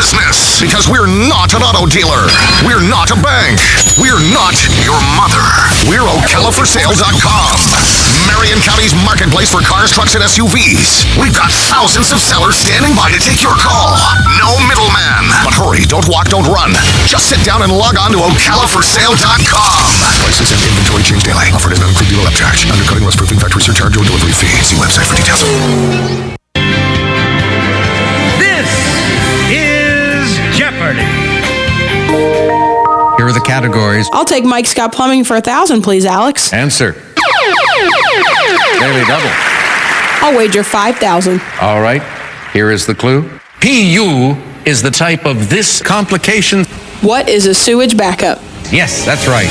business because we're not an auto dealer. We're not a bank. We're not your mother. We're OcalaForSale.com. Marion County's marketplace for cars, trucks, and SUVs. We've got thousands of sellers standing by to take your call. No middleman. But hurry, don't walk, don't run. Just sit down and log on to OcalaForSale.com. Prices and inventory change daily. Offer does not include dealer upcharge. Undercutting, less proofing, factory surcharge, or delivery fee. See website for details. This is Jeopardy! Here are the categories. I'll take Mike Scott Plumbing for 1,000, please, Alex. Answer. Nearly double. I'll wager 5,000. All right. Here is the clue. PU is the type of this complication. What is a sewage backup? Yes, that's right.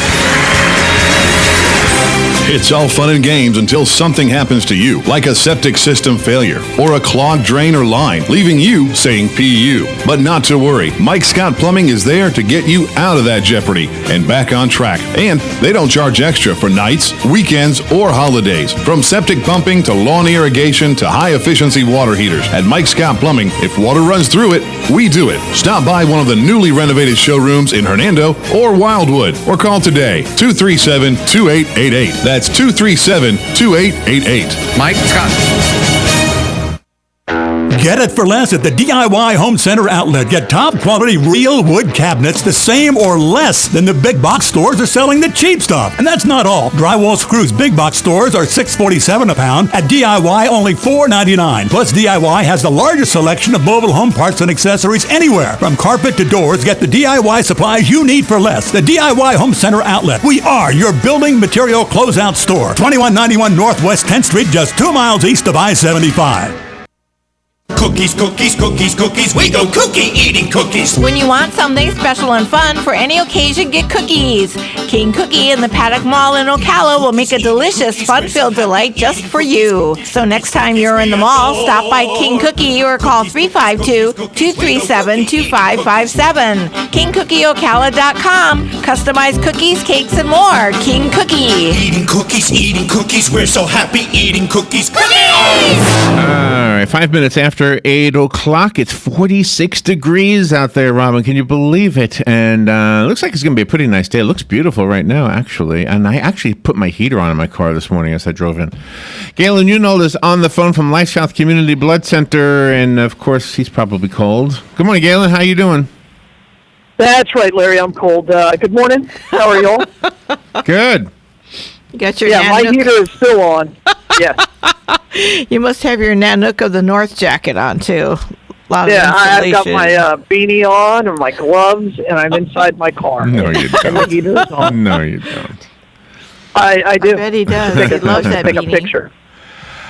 It's all fun and games until something happens to you, like a septic system failure or a clogged drain or line, leaving you saying PU. But not to worry, Mike Scott Plumbing is there to get you out of that jeopardy and back on track. And they don't charge extra for nights, weekends, or holidays. From septic pumping to lawn irrigation to high-efficiency water heaters. At Mike Scott Plumbing, if water runs through it, we do it. Stop by one of the newly renovated showrooms in Hernando or Wildwood, or call today, 237-2888. That's 237-2888. Mike Scott. Get it for less at the DIY Home Center outlet. Get top quality real wood cabinets the same or less than the big box stores are selling the cheap stuff. And that's not all. Drywall screws big box stores are $6.47 a pound. At DIY, only $4.99. Plus, DIY has the largest selection of mobile home parts and accessories anywhere. From carpet to doors, get the DIY supplies you need for less. The DIY Home Center outlet. We are your building material closeout store. 2191 Northwest 10th Street, just 2 miles east of I-75. Cookies, cookies, cookies, cookies. We go cookie eating cookies. When you want something special and fun for any occasion, get cookies. King Cookie in the Paddock Mall in Ocala will make a delicious, fun-filled delight just for you. So next time you're in the mall, stop by King Cookie or call 352-237-2557. KingCookieOcala.com. Customized cookies, cakes, and more. King Cookie. Eating cookies, we're so happy eating cookies. Cookies! All right, 5 minutes after 8 o'clock. It's 46 degrees out there, Robin. Can you believe it? And it looks like it's going to be a pretty nice day. It looks beautiful right now, actually. And I actually put my heater on in my car this morning as I drove in. Galen Unold is on the phone from LifeSouth Community Blood Center. And, of course, he's probably cold. Good morning, Galen. How you doing? That's right, Larry. I'm cold. Good morning. How are y'all? Good. You got your my heater is still on. Yes. You must have your Nanook of the North jacket on, too. I've got my beanie on and my gloves, and I'm inside my car. No, you don't. And the heater is on. No, you don't. I do. I bet he does. He loves that take beanie. a picture.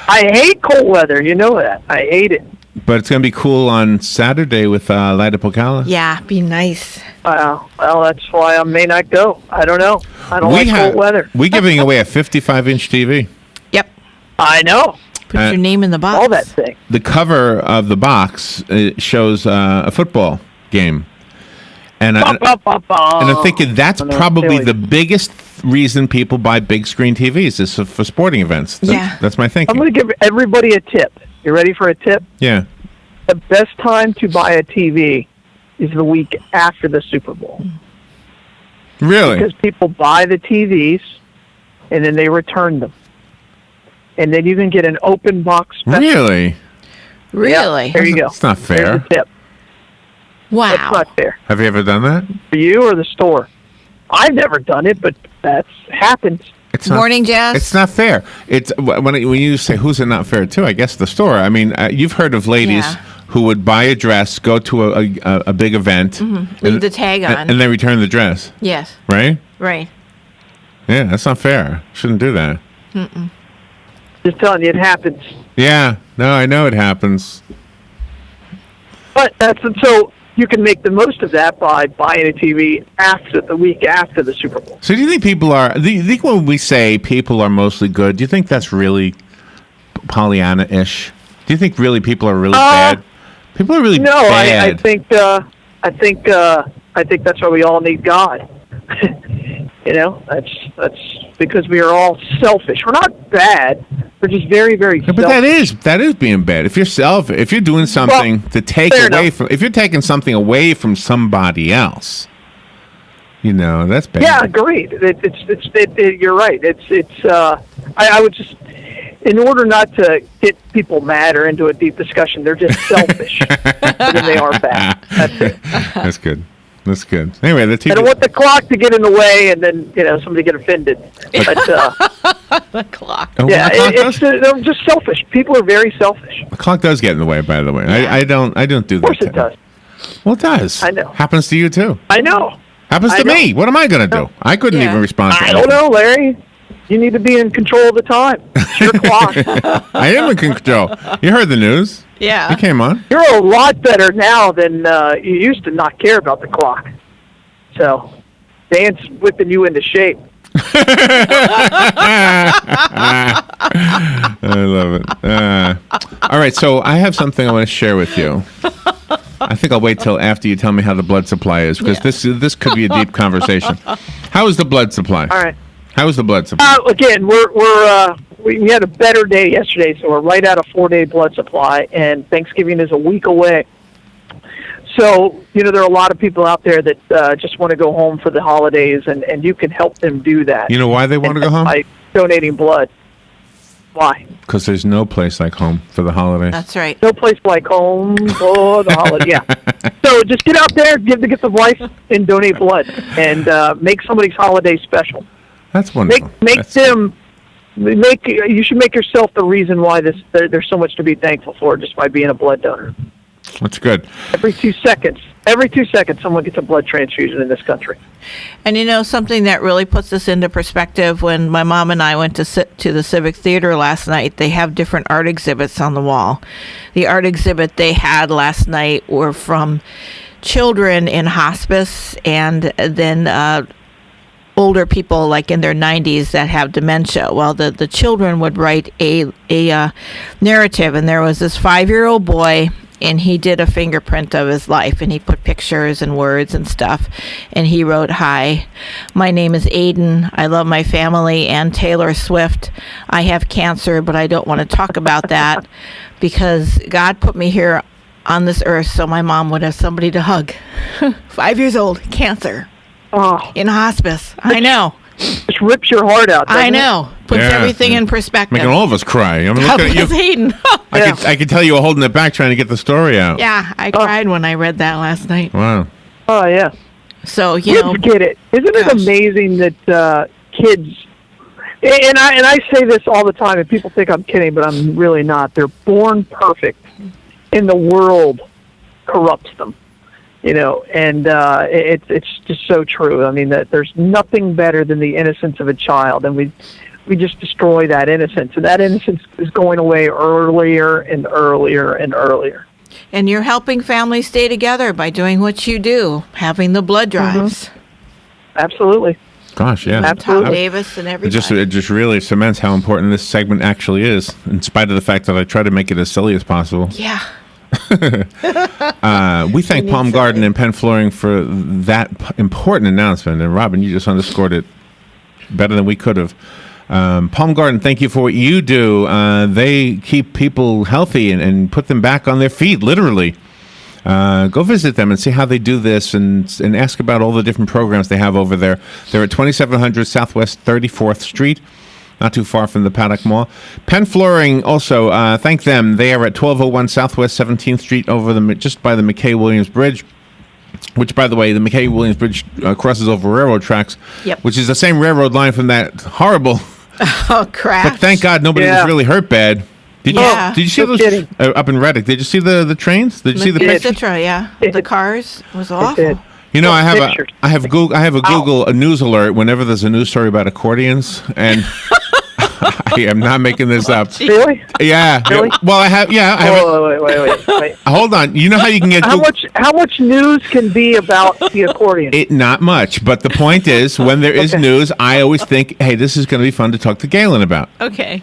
I hate cold weather. You know that. I hate it. But it's going to be cool on Saturday with Light Up Ocala. Yeah, be nice. Well, that's why I may not go. I don't know. I don't like cold weather. We're giving away a 55-inch TV. Yep. I know. Put your name in the box. All that thing. The cover of the box shows a football game. And I'm thinking that's probably the biggest reason people buy big screen TVs is for sporting events. That's my thinking. I'm going to give everybody a tip. You ready for a tip? Yeah. The best time to buy a TV is the week after the Super Bowl. Really? Because people buy the TVs and then they return them. And then you can get an open box special. Really? Really? Yeah, there you go. It's not fair. There's a tip. Wow. That's not fair. Have you ever done that? For you or the store? I've never done it, but that's happened. It's not, Morning, Jess. It's not fair. It's when you say who's it not fair to? I guess the store. I mean, you've heard of ladies who would buy a dress, go to a big event, leave the tag on, and then return the dress. Yes. Right. Right. Yeah, that's not fair. Shouldn't do that. Mm-mm. Just telling you, it happens. Yeah. No, I know it happens. But so you can make the most of that by buying a TV the week after the Super Bowl. So do you think do you think when we say people are mostly good, do you think that's really Pollyanna-ish? Do you think really people are really bad? People are really bad. No, I think that's why we all need God. That's because we are all selfish. We're not bad, They're just very, very But selfish. that is being bad. If you're doing something to take away from, if you're taking something away from somebody else, that's bad. Yeah, agreed. You're right. I would just, in order not to get people mad or into a deep discussion, they're just selfish than they are bad. That's it. That's good. That's good. Anyway, the TV. I don't want the clock to get in the way, and then somebody get offended. But, The clock. Oh, yeah, the clock does? they're just selfish. People are very selfish. The clock does get in the way, by the way. I don't do that. Of course it does. Well, it does. I know. Happens to you too. I know. Happens to me. What am I going to do? I couldn't even respond to I anything. don't know, Larry. You need to be in control of the time. It's your clock. I am in control. You heard the news. Yeah. You came on. You're a lot better now than you used to not care about the clock. So, Dan's whipping you into shape. I love it. All right, so I have something I want to share with you. I think I'll wait till after you tell me how the blood supply is, because this could be a deep conversation. How is the blood supply? All right. How is the blood supply? Again, we had a better day yesterday, so we're right at a 4-day blood supply, and Thanksgiving is a week away. So, there are a lot of people out there that just want to go home for the holidays, and you can help them do that. You know why they want to go home? By donating blood. Why? Because there's no place like home for the holidays. That's right. No place like home for the holiday. Yeah. So just get out there, give the gift of life, and donate blood, and make somebody's holiday special. That's wonderful. You should make yourself the reason why there's so much to be thankful for just by being a blood donor. That's good. Every 2 seconds, someone gets a blood transfusion in this country. And something that really puts this into perspective, when my mom and I went to the Civic Theater last night, they have different art exhibits on the wall. The art exhibit they had last night were from children in hospice, and then older people like in their 90s that have dementia. Well, the children would write a narrative, and there was this 5-year-old boy, and he did a fingerprint of his life, and he put pictures and words and stuff, and he wrote, "Hi, my name is Aiden. I love my family and Taylor Swift. I have cancer, but I don't want to talk about that because God put me here on this earth so my mom would have somebody to hug." 5 years old, cancer, in hospice. I know. Just rips your heart out. I know. Puts everything in perspective. Making all of us cry. I mean, God look at you. bless Aiden. I could tell you were holding it back trying to get the story out. Yeah, I cried when I read that last night. Wow. Oh, yeah. So, kids get it. Isn't it amazing that kids, and I say this all the time, and people think I'm kidding, but I'm really not. They're born perfect, and the world corrupts them. And it's just so true. I mean, that there's nothing better than the innocence of a child, and we just destroy that innocence, and that innocence is going away earlier and earlier and earlier. And you're helping families stay together by doing what you do, having the blood drives. Absolutely. Gosh, yeah. Tom Davis and everybody. It just really cements how important this segment actually is, in spite of the fact that I try to make it as silly as possible. Yeah. We thank Palm Garden and Penn Flooring for that important announcement. And Robin, you just underscored it better than we could have. Palm Garden, thank you for what you do. They keep people healthy and put them back on their feet, literally. Go visit them and see how they do this, and ask about all the different programs they have over there. They're at 2700 Southwest 34th Street. Not too far from the Paddock Mall. Penn Flooring, also, thank them. They are at 1201 Southwest 17th Street, just by the McKay-Williams Bridge, which, by the way, the McKay-Williams Bridge crosses over railroad tracks, which is the same railroad line from that horrible... Oh, crap. But thank God nobody was really hurt bad. Did you see those up in Reddick? Did you see the trains? Did you see the pictures? The cars was awful. I have a Google news alert whenever there's a news story about accordions, and I am not making this up. Really? Yeah. Really? Well, I have. Yeah. I have Wait. Hold on. You know how you can get how much news can be about the accordion? Not much, but the point is, when there is news, I always think, hey, this is going to be fun to talk to Galen about. Okay.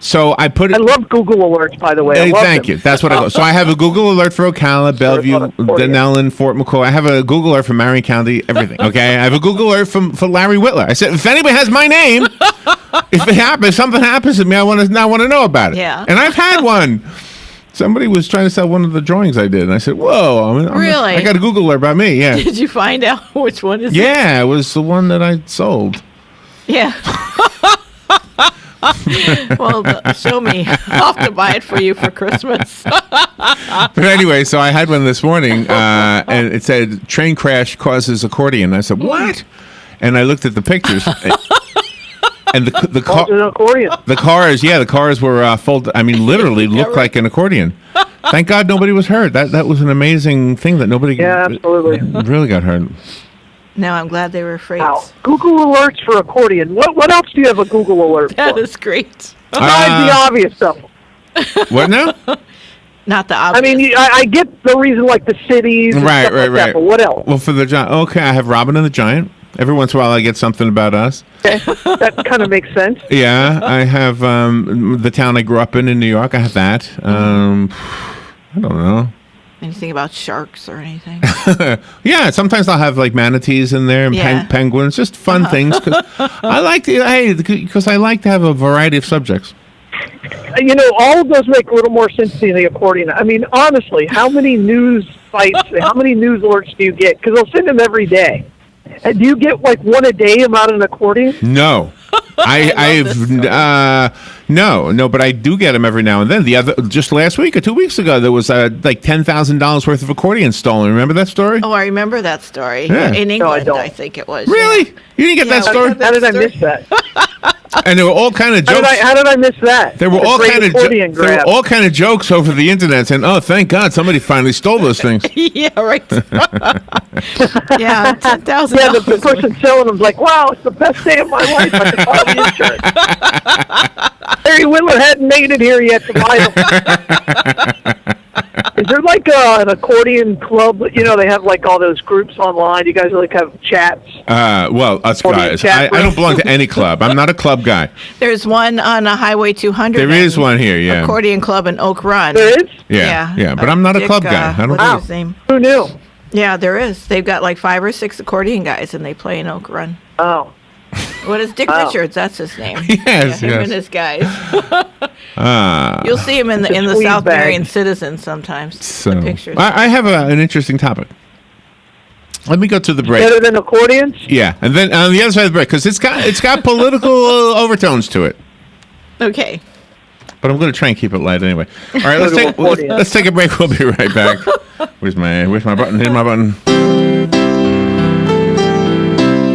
So I put it. I love Google Alerts, by the way. Hey, thank you. That's what I go. So I have a Google Alert for Ocala, Bellevue, Denellen, Fort McCoy. I have a Google Alert for Marion County, everything. Okay, I have a Google Alert for Larry Whitler. I said, if anybody has my name, if something happens to me, I want to know about it. Yeah. And I've had one. Somebody was trying to sell one of the drawings I did, and I said, "Whoa, really? I got a Google Alert about me." Yeah. Did you find out which one is? Yeah, it was the one that I sold. Yeah. Well, show me. I'll have to buy it for you for Christmas. But anyway, so I had one this morning, and it said, train crash causes accordion. I said, what? And I looked at the pictures. And the cars were folded. I mean, literally looked like an accordion. Thank God nobody was hurt. That was an amazing thing that nobody absolutely really got hurt. No, I'm glad they were afraid. Wow. Google Alerts for accordion. What else do you have a Google Alert for? That is great. Besides the obvious stuff. What now? Not the obvious. I mean, I get the reason, like the cities and stuff like that, but what else? Well, for the Giant, okay, I have Robin and the Giant. Every once in a while I get something about us. Okay. That kind of makes sense. Yeah, I have the town I grew up in New York. I have that. I don't know. Anything about sharks or anything? Yeah, sometimes I'll have like manatees in there and penguins, just fun things. Cause I like to have a variety of subjects. You know, all of those make a little more sense than the accordion. I mean, honestly, how many news sites, how many news alerts do you get? Because they'll send them every day. Do you get like one a day about an accordion? No. No, but I do get them every now and then. Just last week or 2 weeks ago, there was like $10,000 worth of accordions stolen. Remember that story? Oh, I remember that story. Yeah. In England, No, I think it was. Really? Yeah. You didn't get that story? How did I miss that? And there were all kind of jokes. How did I miss that? There were all kind of jokes over the internet saying, "Oh, thank God, somebody finally stole those things." Yeah, right. Yeah, $10,000. Yeah, the person selling them's like, "Wow, it's the best day of my life. I can file the insurance." Larry Whitler hadn't made it here yet to buy them. Is there like an accordion club? You know, they have like all those groups online. You guys like have chats? Well, us guys. I don't belong to any club. I'm not a club guy. There's one on Highway 200. There is one here, yeah. Accordion Club in Oak Run. There is? Yeah. But I'm not a club guy. I don't what's his name? Who knew? Yeah, there is. They've got like 5 or 6 accordion guys, and they play in Oak Run. Oh. What is Dick Richards? That's his name. Yes, him and his guys. You'll see him in the South Marion Citizen sometimes. So, the pictures. I have an interesting topic. Let me go to the break. Better than accordions? Yeah, and then on the other side of the break, because it's got political overtones to it. Okay. But I'm going to try and keep it light anyway. All right, let's take a break. We'll be right back. Where's my button? Here's my button.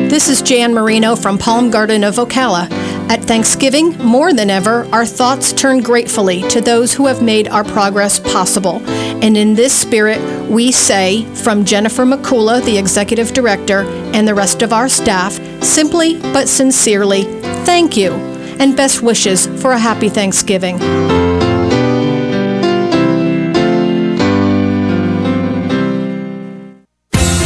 This is Jan Marino from Palm Garden of Ocala. At Thanksgiving, more than ever, our thoughts turn gratefully to those who have made our progress possible. And in this spirit, we say, from Jennifer McCullough, the Executive Director, and the rest of our staff, simply but sincerely, thank you, and best wishes for a happy Thanksgiving.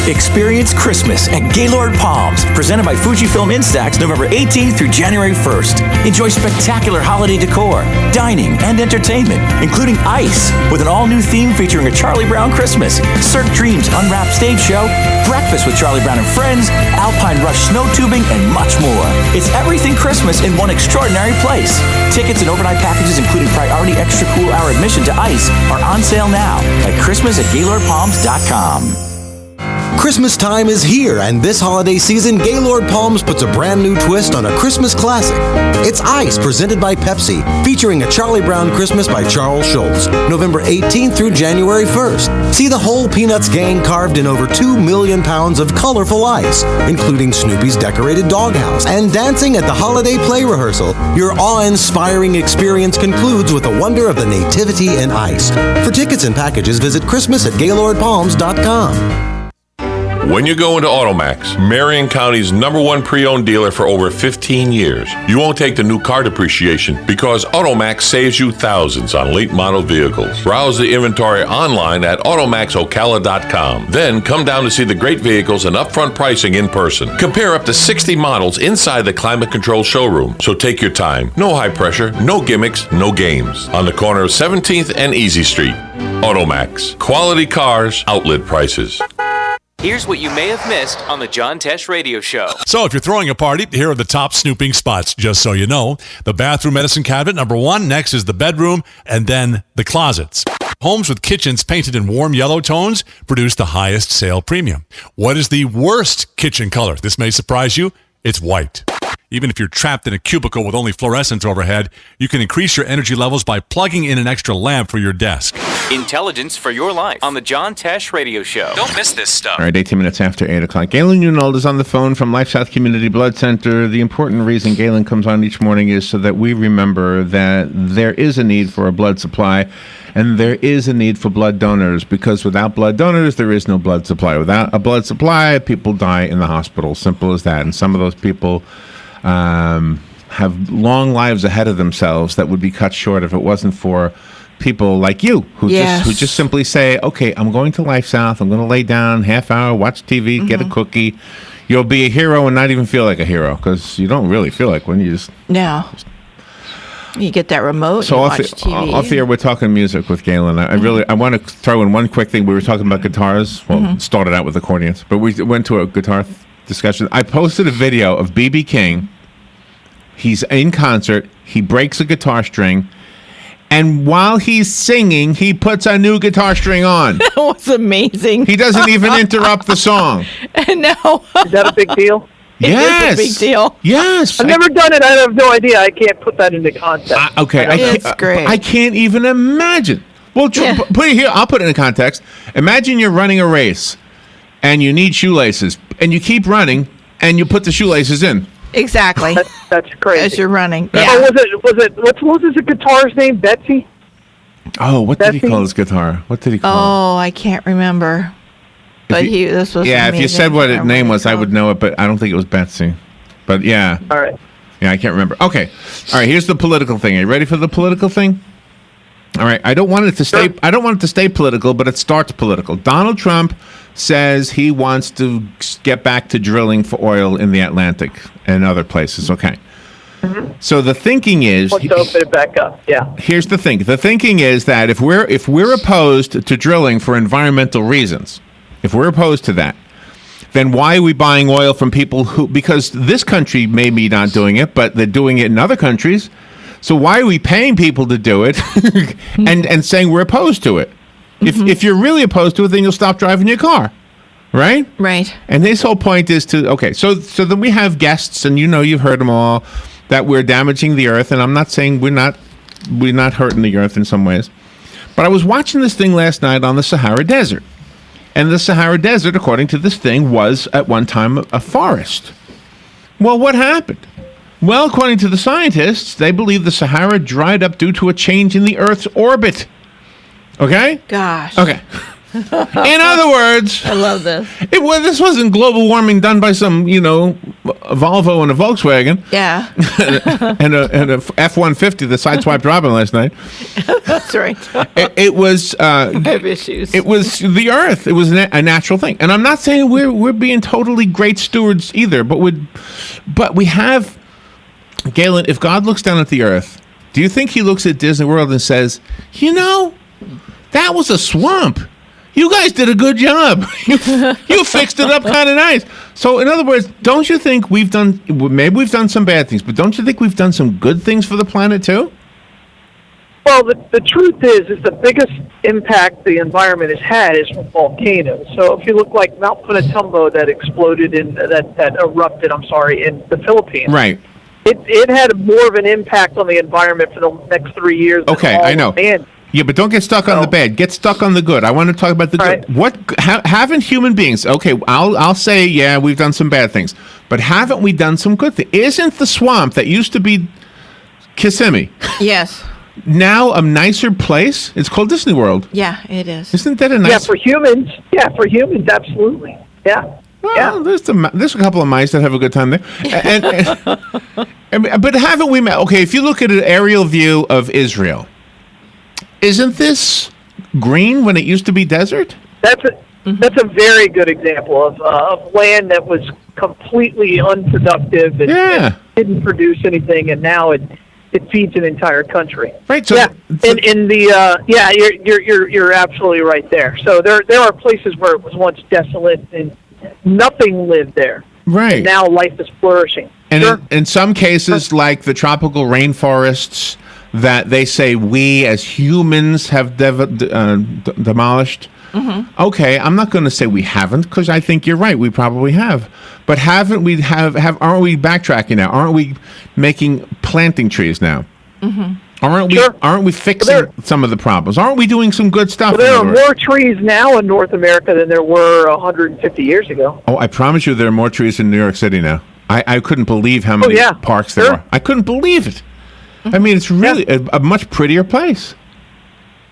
Experience Christmas at Gaylord Palms, presented by Fujifilm Instax, November 18th through January 1st. Enjoy spectacular holiday decor, dining, and entertainment, including ice, with an all-new theme featuring a Charlie Brown Christmas, Cirque Dreams Unwrapped Stage Show, breakfast with Charlie Brown and Friends, Alpine Rush snow tubing, and much more. It's everything Christmas in one extraordinary place. Tickets and overnight packages, including priority extra cool hour admission to ice, are on sale now at Christmas@GaylordPalms.com. Christmas time is here, and this holiday season, Gaylord Palms puts a brand new twist on a Christmas classic. It's Ice, presented by Pepsi, featuring a Charlie Brown Christmas by Charles Schultz, November 18th through January 1st. See the whole Peanuts gang carved in over 2 million pounds of colorful ice, including Snoopy's decorated doghouse, and dancing at the holiday play rehearsal. Your awe-inspiring experience concludes with the wonder of the nativity in ice. For tickets and packages, visit Christmas@GaylordPalms.com. When you go into Automax, Marion County's #1 pre-owned dealer for over 15 years, you won't take the new car depreciation because Automax saves you thousands on late model vehicles. Browse the inventory online at automaxocala.com. Then come down to see the great vehicles and upfront pricing in person. Compare up to 60 models inside the climate control showroom. So take your time. No high pressure, no gimmicks, no games. On the corner of 17th and Easy Street. Automax. Quality cars, outlet prices. Here's what you may have missed on the John Tesh Radio Show. So if you're throwing a party, here are the top snooping spots, just so you know. The bathroom medicine cabinet, #1. Next is the bedroom, and then the closets. Homes with kitchens painted in warm yellow tones produce the highest sale premium. What is the worst kitchen color? This may surprise you. It's white. Even if you're trapped in a cubicle with only fluorescents overhead, you can increase your energy levels by plugging in an extra lamp for your desk. Intelligence for your life on the John Tesh Radio Show. Don't miss this stuff. All right, 18 minutes after 8 o'clock. Galen Unold is on the phone from LifeSouth Community Blood Center. The important reason Galen comes on each morning is so that we remember that there is a need for a blood supply and there is a need for blood donors, because without blood donors, there is no blood supply. Without a blood supply, people die in the hospital. Simple as that. And some of those people have long lives ahead of themselves that would be cut short if it wasn't for people like you who just simply say, okay, I'm going to LifeSouth, I'm going to lay down half hour, watch TV, get a cookie. You'll be a hero and not even feel like a hero, because you don't really feel like one. You just you get that remote. So and off watch TV. off the air, we're talking music with Galen. I want to throw in one quick thing. We were talking about guitars. Well, it started out with accordions, but we went to a guitar discussion. I posted a video of B.B. King. He's in concert. He breaks a guitar string. And while he's singing, he puts a new guitar string on. That was amazing. He doesn't even interrupt the song. No. Is that a big deal? Yes. It is a big deal. Yes. I've never done it. I have no idea. I can't put that into context. It's great. I can't even imagine. Well, put it here. I'll put it in context. Imagine you're running a race, and you need shoelaces, and you keep running, and you put the shoelaces in. Exactly. That's crazy. As you're running. Yeah. Yeah. What was his guitar's name? Betsy? Oh, what did he call his guitar? What did he call it? Oh, I can't remember. But this was Yeah, if you amazing. said what its name was, I would know it, but I don't think it was Betsy. But yeah. All right. Yeah, I can't remember. Okay. All right, here's the political thing. Are you ready for the political thing? All right, I don't want it to stay political, but it starts political. Donald Trump says he wants to get back to drilling for oil in the Atlantic and other places. Okay. So the thinking is, Let's open it back up. Yeah. Here's the thing. The thinking is that if we're opposed to drilling for environmental reasons, if we're opposed to that, then why are we buying oil from people because this country may be not doing it, but they're doing it in other countries. So why are we paying people to do it and saying we're opposed to it? If you're really opposed to it, then you'll stop driving your car, right? Right. And his whole point is so then we have guests, and you've heard them all, that we're damaging the earth, and I'm not saying we're not hurting the earth in some ways. But I was watching this thing last night on the Sahara Desert. And the Sahara Desert, according to this thing, was at one time a forest. Well, what happened? Well, according to the scientists, they believe the Sahara dried up due to a change in the Earth's orbit. Okay? Gosh. Okay. In other words, I love this. This wasn't global warming done by some, a Volvo and a Volkswagen. Yeah. and a F-150 that sideswiped Robin last night. That's right. It was. I have issues. It was the Earth. It was a natural thing, and I'm not saying we're being totally great stewards either. But we have, Galen. If God looks down at the Earth, do you think He looks at Disney World and says, that was a swamp? You guys did a good job. You fixed it up kind of nice. So, in other words, don't you think we've done some bad things, but don't you think we've done some good things for the planet too? Well, the truth is the biggest impact the environment has had is from volcanoes. So if you look like Mount Pinatubo that exploded that erupted, in the Philippines. Right. It had more of an impact on the environment for the next 3 years. Okay, I know. Yeah, but don't get stuck on the bad. Get stuck on the good. I want to talk about the good. What haven't human beings? Okay, I'll say we've done some bad things, but haven't we done some good things? Isn't the swamp that used to be Kissimmee? Yes. Now a nicer place? It's called Disney World. Yeah, it is. Isn't that a nice? Yeah, for humans. Yeah, for humans, absolutely. Yeah. Well, there's a couple of mice that have a good time there. But haven't we met? Okay, if you look at an aerial view of Israel, isn't this green when it used to be desert? That's a very good example of land that was completely unproductive and didn't produce anything, and now it feeds an entire country. Right. So you're absolutely right there. So there are places where it was once desolate and nothing lived there. Right. And now life is flourishing. And in some cases, like the tropical rainforests that they say we as humans have demolished. Mm-hmm. Okay, I'm not going to say we haven't, because I think you're right. We probably have, but aren't we backtracking now? Aren't we planting trees now? Mm-hmm. Aren't we fixing some of the problems? Aren't we doing some good stuff? There are more trees now in North America than there were 150 years ago. Oh, I promise you, there are more trees in New York City now. I couldn't believe how many parks there are. I couldn't believe it. I mean, it's really a much prettier place.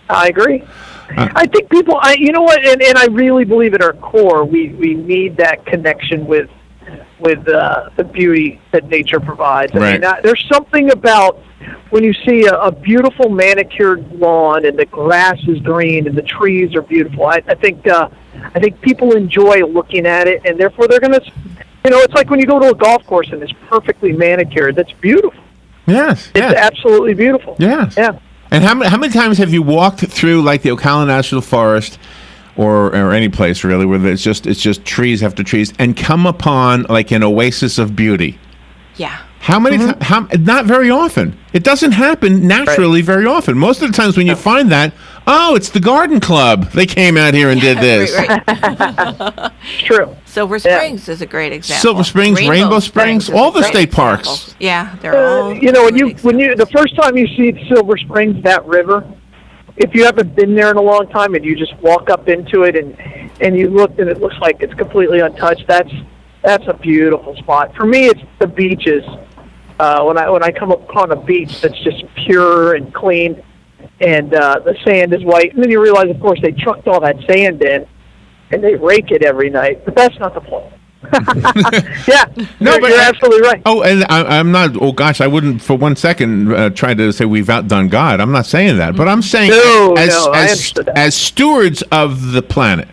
I agree. I think people, you know what, and I really believe at our core, we need that connection with the beauty that nature provides. I mean, there's something about when you see a beautiful manicured lawn and the grass is green and the trees are beautiful. I think people enjoy looking at it, and therefore they're going to, it's like when you go to a golf course and it's perfectly manicured. That's beautiful. Yes. It's absolutely beautiful. Yes. Yeah. And how many times have you walked through like the Ocala National Forest or any place really where it's just trees after trees and come upon like an oasis of beauty? Yeah. How many not very often. It doesn't happen naturally very often. Most of the times when you find that, it's the garden club. They came out here and did this. Right. True. Silver Springs is a great example. Silver Springs, Rainbow Springs, all the state parks. Yeah, they're all. When you the first time you see Silver Springs, that river, if you haven't been there in a long time and you just walk up into it and you look and it looks like it's completely untouched, that's a beautiful spot. For me, it's the beaches. When I come upon a beach that's just pure and clean, and the sand is white, and then you realize, of course, they trucked all that sand in, and they rake it every night. But that's not the point. You're absolutely right. Oh, and I'm not. Oh gosh, I wouldn't for 1 second try to say we've outdone God. I'm not saying that, but I'm saying as stewards of the planet.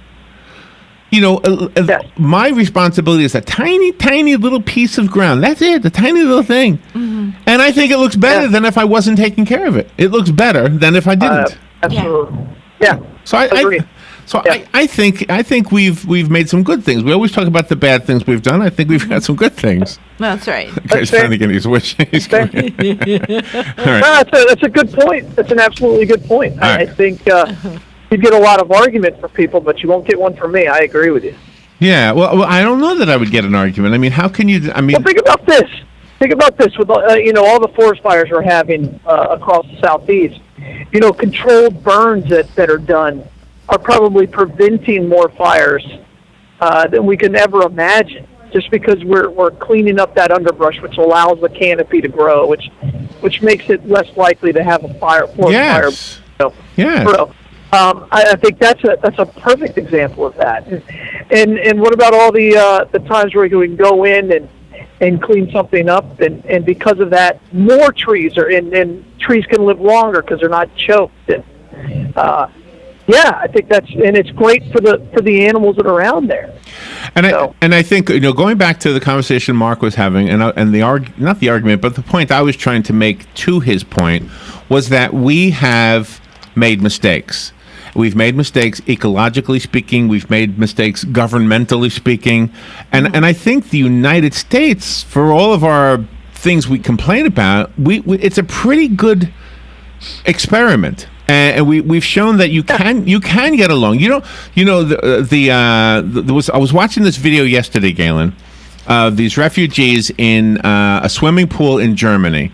My responsibility is a tiny, tiny little piece of ground. That's it, a tiny little thing. Mm-hmm. And I think it looks better than if I wasn't taking care of it. It looks better than if I didn't. Absolutely. Yeah. So I think we've made some good things. We always talk about the bad things we've done. I think we've got some good things. That's right. The guy's trying to get his wish. He's all right. No, that's a good point. That's an absolutely good point. I think you get a lot of argument from people, but you won't get one from me. I agree with you. Yeah, well, I don't know that I would get an argument. I mean, how can you? Well, think about this. Think about this. With all the forest fires we're having across the southeast, controlled burns that are done are probably preventing more fires than we can ever imagine. Just because we're cleaning up that underbrush, which allows the canopy to grow, which makes it less likely to have a fire. I think that's a perfect example of that. And what about all the times where we can go in and clean something up, and because of that, more trees are in, and trees can live longer because they're not choked. And, I think it's great for the animals that are around there. And I think going back to the conversation Mark was having, and not the argument, but the point I was trying to make to his point was that we have made mistakes. We've made mistakes ecologically speaking. We've made mistakes governmentally speaking. And I think the United States, for all of our things we complain about, it's a pretty good experiment. And we've shown that you can get along. I was watching this video yesterday, Galen, of these refugees in a swimming pool in Germany.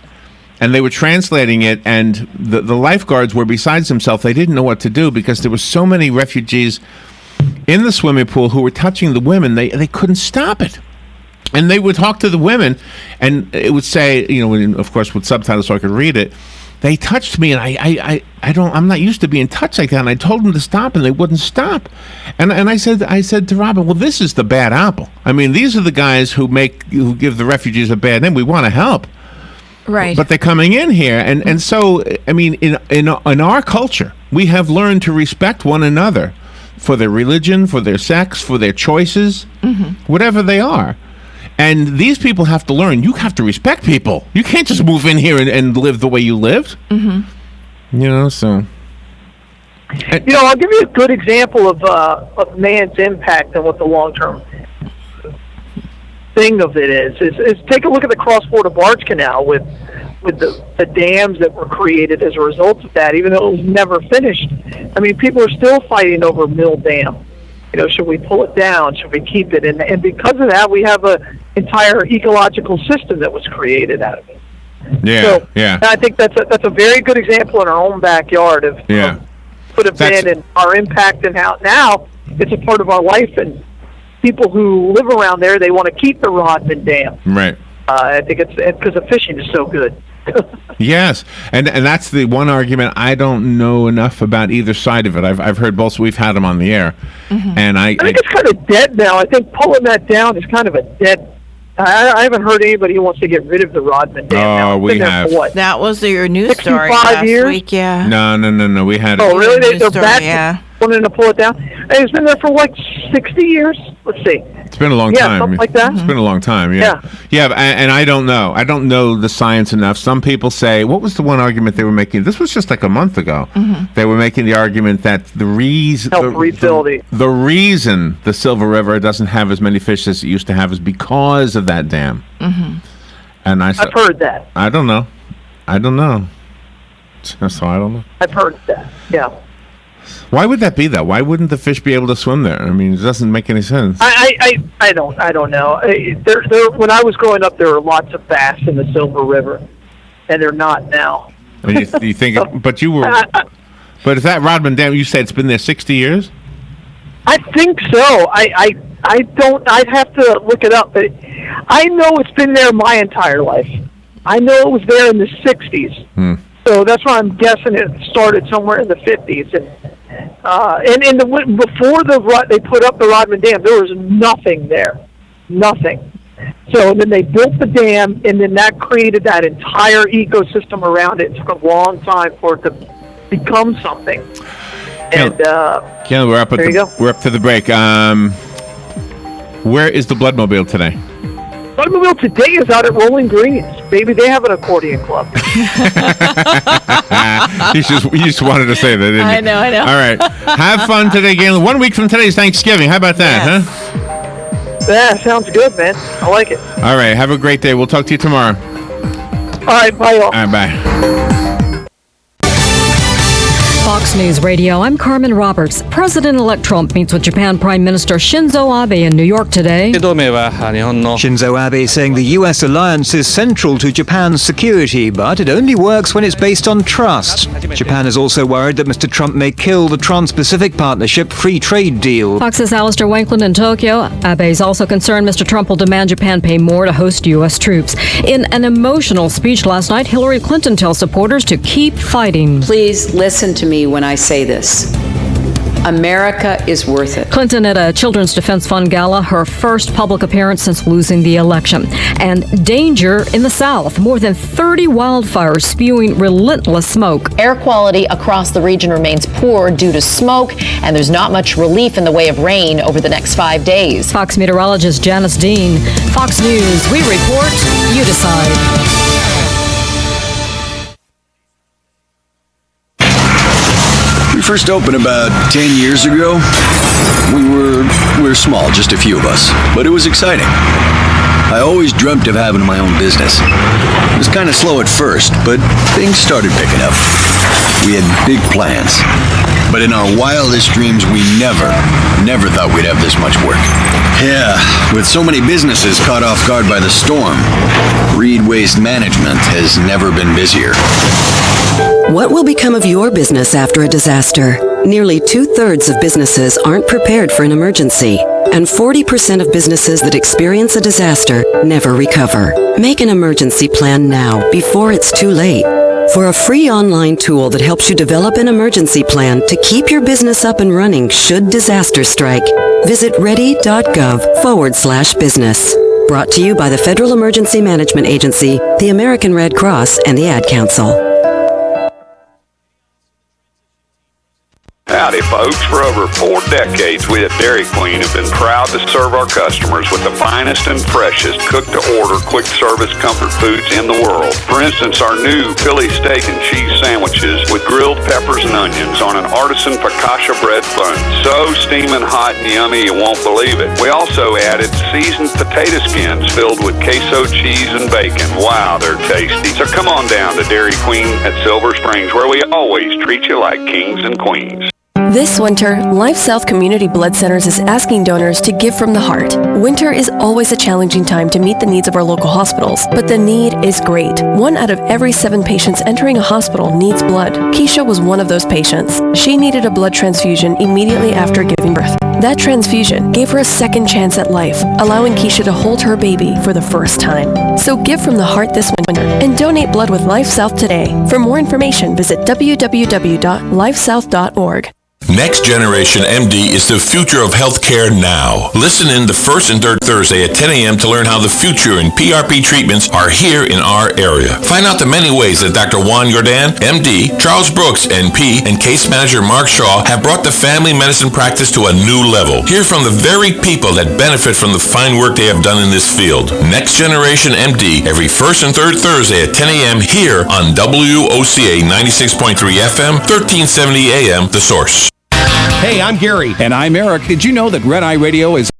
And they were translating it, and the lifeguards were besides themselves. They didn't know what to do because there were so many refugees in the swimming pool who were touching the women. They couldn't stop it. And they would talk to the women, and it would say, of course, with subtitles so I could read it, they touched me, and I'm not used to being touched like that. And I told them to stop, and they wouldn't stop. And I said to Robin, well, this is the bad apple. I mean, these are the guys who give the refugees a bad name. We want to help, right? But they're coming in here, and so I mean, in our culture, we have learned to respect one another for their religion, for their sex, for their choices, whatever they are. And these people have to learn. You have to respect people. You can't just move in here and live the way you lived. So. I'll give you a good example of man's impact and what the long-term thing of it is take a look at the cross-border barge canal with the dams that were created as a result of that, even though it was never finished. I mean, people are still fighting over Mill Dam. Should we pull it down? Should we keep it? And because of that, we have an entire ecological system that was created out of it. And I think that's a very good example in our own backyard of could have been and our impact and how now it's a part of our life. And people who live around there, they want to keep the Rodman Dam. Right. I think it's because the fishing is so good. Yes, and that's the one argument I don't know enough about either side of it. I've heard both. We've had them on the air, and I think it's kind of dead now. I think pulling that down is kind of a dead. I haven't heard anybody who wants to get rid of the Rodman Dam. Now. We have. What? That was your news story 65 last years? week. Yeah. No. We had. Oh, really? They're back. Yeah. Wanting to pull it down. And it's been there for like 60 years. Let's see. It's been a long time. Something like that. It's been a long time. Yeah. And I don't know. I don't know the science enough. Some people say, what was the one argument they were making? This was just like a month ago. They were making the argument that the reason the Silver River doesn't have as many fish as it used to have is because of that dam. And I've heard that. I don't know. So I don't know. I've heard that. Yeah. Why would that be, though? Why wouldn't the fish be able to swim there? I mean, it doesn't make any sense. I don't know. When I was growing up, there were lots of bass in the Silver River, and they're not now. And you think, but you were, but is that Rodman Dam? You said it's been there 60 years. I think so. I don't. I'd have to look it up, but I know it's been there my entire life. I know it was there in the 60s. So that's why I'm guessing it started somewhere in the 50s. And before they put up the Rodman Dam, there was nothing there. Nothing. So then they built the dam, and then that created that entire ecosystem around it. It took a long time for it to become something. And Galen, we're up to the break. Where is the Bloodmobile today? Bloodmobile today is out at Rolling Greens. Baby, they have an accordion club. You just wanted to say that, didn't you? I know. All right. Have fun today, Galen. 1 week from today is Thanksgiving. How about that, huh? Yeah, sounds good, man. I like it. All right. Have a great day. We'll talk to you tomorrow. All right. Bye, y'all. All right. Bye. Fox News Radio, I'm Carmen Roberts. President-elect Trump meets with Japan Prime Minister Shinzo Abe in New York today. Shinzo Abe saying the U.S. alliance is central to Japan's security, but it only works when it's based on trust. Japan is also worried that Mr. Trump may kill the Trans-Pacific Partnership free trade deal. Fox's Alistair Wankland in Tokyo. Abe is also concerned Mr. Trump will demand Japan pay more to host U.S. troops. In an emotional speech last night, Hillary Clinton tells supporters to keep fighting. Please listen to me when I say this. America is worth it. Clinton at a Children's Defense Fund gala, her first public appearance since losing the election. And danger in the South. More than 30 wildfires spewing relentless smoke. Air quality across the region remains poor due to smoke, and there's not much relief in the way of rain over the next 5 days. Fox meteorologist Janice Dean. Fox News, we report, you decide. We first opened about 10 years ago. We were small, just a few of us, but it was exciting. I always dreamt of having my own business. It was kind of slow at first, but things started picking up. We had big plans, but in our wildest dreams, we never thought we'd have this much work. Yeah, with so many businesses caught off guard by the storm, Reed Waste Management has never been busier. What will become of your business after a disaster? Nearly 2/3 of businesses aren't prepared for an emergency, and 40% of businesses that experience a disaster never recover. Make an emergency plan now, before it's too late. For a free online tool that helps you develop an emergency plan to keep your business up and running should disaster strike, visit ready.gov/business. Brought to you by the Federal Emergency Management Agency, the American Red Cross, and the Ad Council. Howdy, folks. For over 4 decades, we at Dairy Queen have been proud to serve our customers with the finest and freshest cook-to-order quick-service comfort foods in the world. For instance, our new Philly steak and cheese sandwiches with grilled peppers and onions on an artisan focaccia bread bun. So steaming hot and yummy you won't believe it. We also added seasoned potato skins filled with queso cheese and bacon. Wow, they're tasty. So come on down to Dairy Queen at Silver Springs, where we always treat you like kings and queens. This winter, LifeSouth Community Blood Centers is asking donors to give from the heart. Winter is always a challenging time to meet the needs of our local hospitals, but the need is great. 1 out of every 7 patients entering a hospital needs blood. Keisha was one of those patients. She needed a blood transfusion immediately after giving birth. That transfusion gave her a second chance at life, allowing Keisha to hold her baby for the first time. So give from the heart this winter and donate blood with LifeSouth today. For more information, visit www.lifesouth.org. Next Generation MD is the future of healthcare now. Listen in the first and third Thursday at 10 a.m. to learn how the future in PRP treatments are here in our area. Find out the many ways that Dr. Juan Jordan, MD, Charles Brooks, NP, and case manager Mark Shaw have brought the family medicine practice to a new level. Hear from the very people that benefit from the fine work they have done in this field. Next Generation MD every first and third Thursday at 10 a.m. here on WOCA 96.3 FM, 1370 AM, The Source. Hey, I'm Gary. And I'm Eric. Did you know that Red Eye Radio is